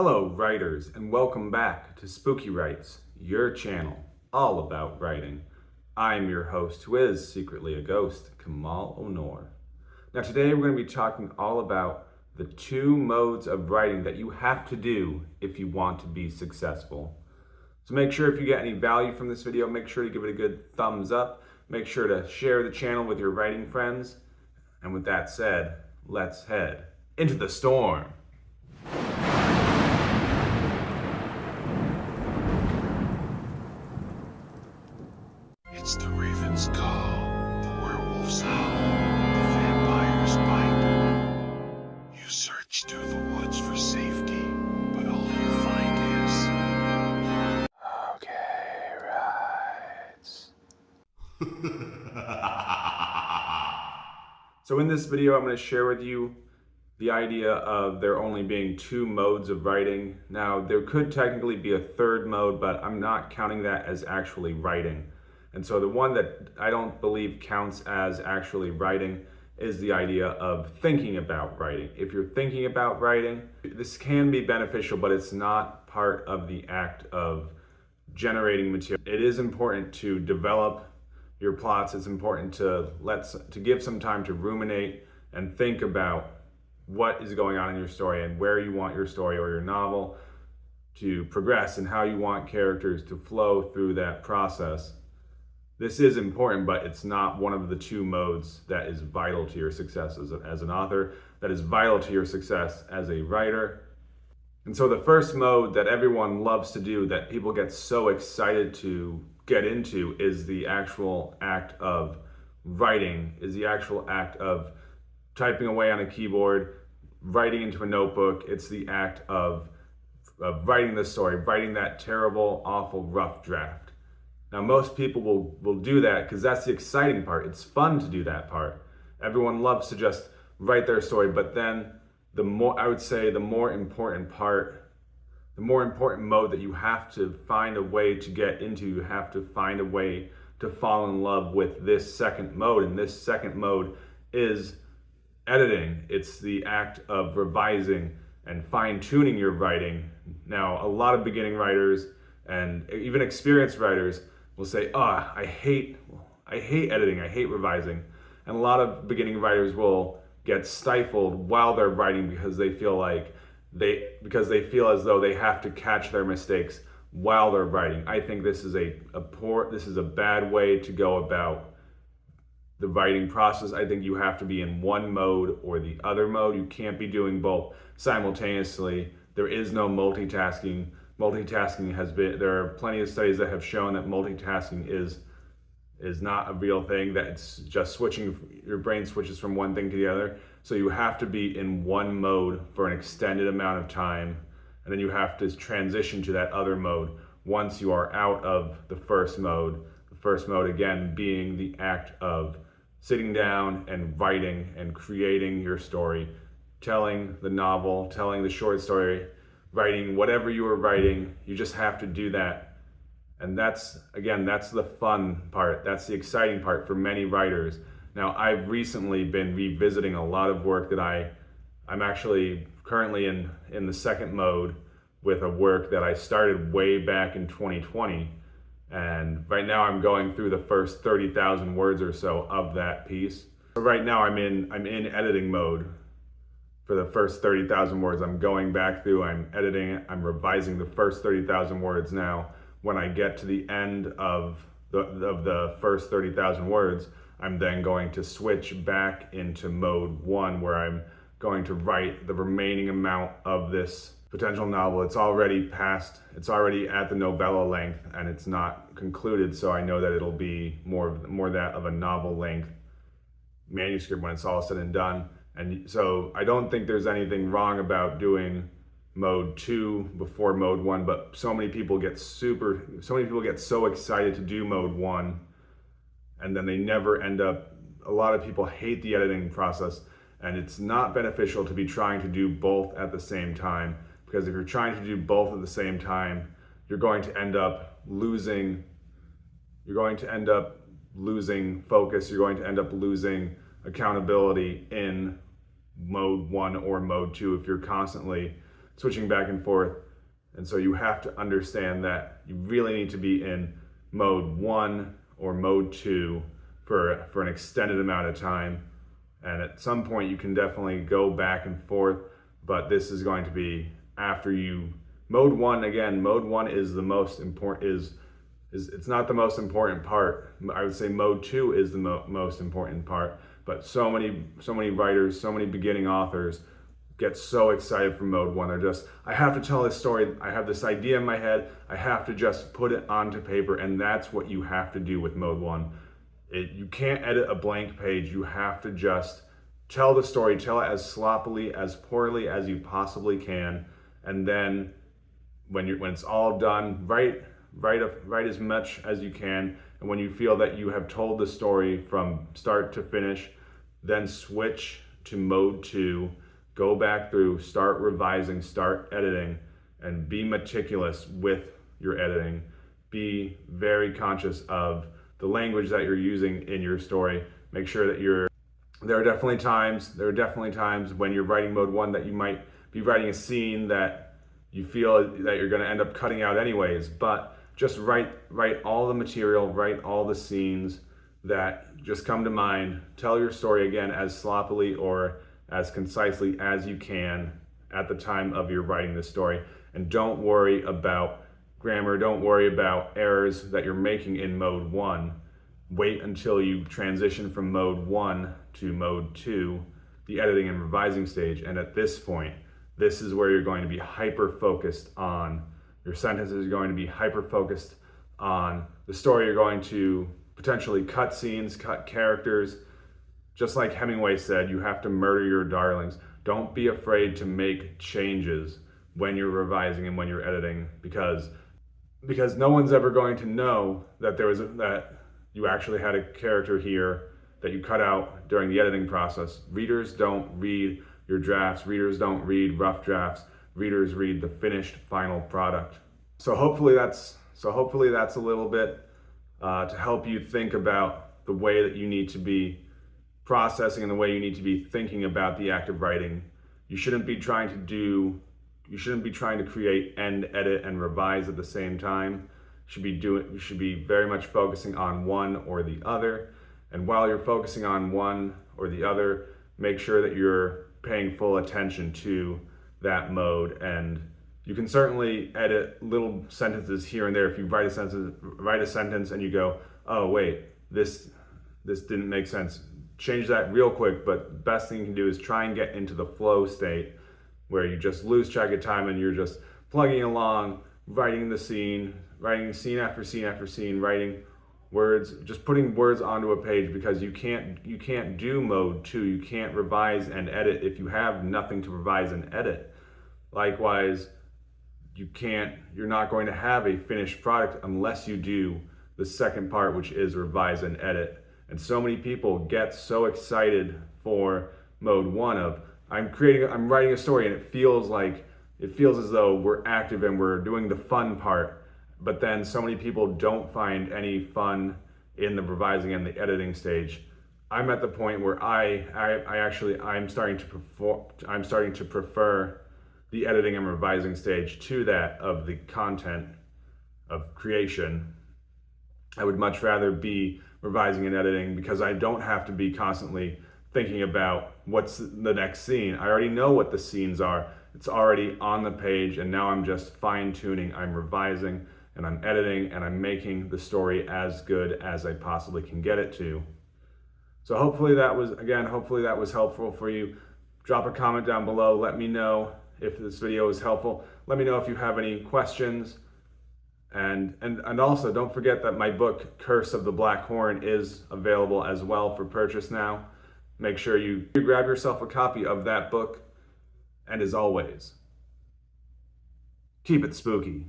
Hello, writers, and welcome back to Spooky Writes, your channel all about writing. I'm your host, who is secretly a ghost, Kamal Onor. Now, today we're going to be talking all about the two modes of writing that you have to do if you want to be successful. So make sure if you get any value from this video, make sure to give it a good thumbs up. Make sure to share the channel with your writing friends. And with that said, let's head into the storm. It's the raven's call, the werewolf's howl, the vampire's bite. You search through the woods for safety, but all you find is... Okay, rights. So in this video, I'm going to share with you the idea of there only being two modes of writing. Now, there could technically be a third mode, but I'm not counting that as actually writing. And so the one that I don't believe counts as actually writing is the idea of thinking about writing. If you're thinking about writing, this can be beneficial, but it's not part of the act of generating material. It is important to develop your plots. It's important to give some time to ruminate and think about what is going on in your story and where you want your story or your novel to progress and how you want characters to flow through that process. This is important, but it's not one of the two modes that is vital to your success as an author, that is vital to your success as a writer. And so the first mode that everyone loves to do, that people get so excited to get into, is the actual act of writing, is the actual act of typing away on a keyboard, writing into a notebook. It's the act of writing the story, writing that terrible, awful, rough draft. Now, most people will do that because that's the exciting part. It's fun to do that part. Everyone loves to just write their story, but then the more important part, the more important mode that you have to find a way to get into, you have to find a way to fall in love with this second mode. And this second mode is editing. It's the act of revising and fine-tuning your writing. Now, a lot of beginning writers and even experienced writers will say, I hate editing, I hate revising. And a lot of beginning writers will get stifled while they're writing because they feel as though they have to catch their mistakes while they're writing. I think this is a bad way to go about the writing process. I think you have to be in one mode or the other mode. You can't be doing both simultaneously. There is no multitasking. There are plenty of studies that have shown that multitasking is not a real thing, that it's just your brain switches from one thing to the other. So you have to be in one mode for an extended amount of time, and then you have to transition to that other mode once you are out of the first mode. The first mode, again, being the act of sitting down and writing and creating your story, telling the novel, telling the short story, writing whatever you are writing. You just have to do that. And that's the fun part. That's the exciting part for many writers. Now, I've recently been revisiting a lot of work that I'm actually currently in the second mode with a work that I started way back in 2020. And right now I'm going through the first 30,000 words or so of that piece. So right now I'm in editing mode. For the first 30,000 words, I'm going back through, I'm editing it, I'm revising the first 30,000 words now. When I get to the end of the first 30,000 words, I'm then going to switch back into mode one, where I'm going to write the remaining amount of this potential novel. It's already at the novella length, and it's not concluded, so I know that it'll be more that of a novel length manuscript when it's all said and done. And so I don't think there's anything wrong about doing mode 2 before mode 1, but so many people get so excited to do mode 1, and then they never end up. A lot of people hate the editing process, and it's not beneficial to be trying to do both at the same time, because if you're trying to do both at the same time, you're going to end up losing focus, you're going to end up losing accountability in mode 1 or mode 2 if you're constantly switching back and forth. And so you have to understand that you really need to be in mode 1 or mode 2 for an extended amount of time. And at some point you can definitely go back and forth, but this is going to be after you mode 1. Again, mode 1 is the most important, it's not the most important part. I would say mode 2 is the most important part, but so many writers, so many beginning authors get so excited from mode 1. They're just, I have to tell this story, I have this idea in my head, I have to just put it onto paper, and that's what you have to do with mode 1. You can't edit a blank page. You have to just tell the story, tell it as sloppily, as poorly as you possibly can, and then when it's all done, write as much as you can, and when you feel that you have told the story from start to finish, then switch to mode 2, go back through, start revising, start editing, and be meticulous with your editing. Be very conscious of the language that you're using in your story. Make sure that there are definitely times when you're writing mode 1 that you might be writing a scene that you feel that you're going to end up cutting out anyways, but just write all the material, write all the scenes that just come to mind. Tell your story again as sloppily or as concisely as you can at the time of your writing the story. And don't worry about grammar, don't worry about errors that you're making in mode 1. Wait until you transition from mode 1 to mode 2, the editing and revising stage. And at this point, this is where you're going to be hyper-focused on your sentences, you're going to be hyper-focused on the story, you're going to potentially cut scenes, cut characters. Just like Hemingway said, you have to murder your darlings. Don't be afraid to make changes when you're revising and when you're editing, because no one's ever going to know that that you actually had a character here that you cut out during the editing process. Readers don't read your drafts. Readers don't read rough drafts. Readers read the finished final product. So hopefully that's a little bit to help you think about the way that you need to be processing and the way you need to be thinking about the act of writing. You shouldn't be trying to create and edit and revise at the same time. You should be very much focusing on one or the other. And while you're focusing on one or the other, make sure that you're paying full attention to that mode. And you can certainly edit little sentences here and there. If you write a sentence and you go, oh wait, this didn't make sense, change that real quick. But best thing you can do is try and get into the flow state where you just lose track of time and you're just plugging along, writing scene after scene after scene, writing words, just putting words onto a page, because you can't do mode 2. You can't revise and edit if you have nothing to revise and edit. Likewise, you're not going to have a finished product unless you do the second part, which is revise and edit. And so many people get so excited for mode 1 of I'm writing a story, and it feels as though we're active and we're doing the fun part. But then so many people don't find any fun in the revising and the editing stage. I'm at the point where I'm starting to prefer the editing and revising stage to that of the content of creation. I would much rather be revising and editing, because I don't have to be constantly thinking about what's the next scene. I already know what the scenes are. It's already on the page, and now I'm just fine-tuning. I'm revising and I'm editing and I'm making the story as good as I possibly can get it to. So hopefully that was helpful for you. Drop a comment down below. Let me know if this video was helpful. Let me know if you have any questions. And also don't forget that my book, Curse of the Black Horn, is available as well for purchase now. Make sure you grab yourself a copy of that book. And as always, keep it spooky.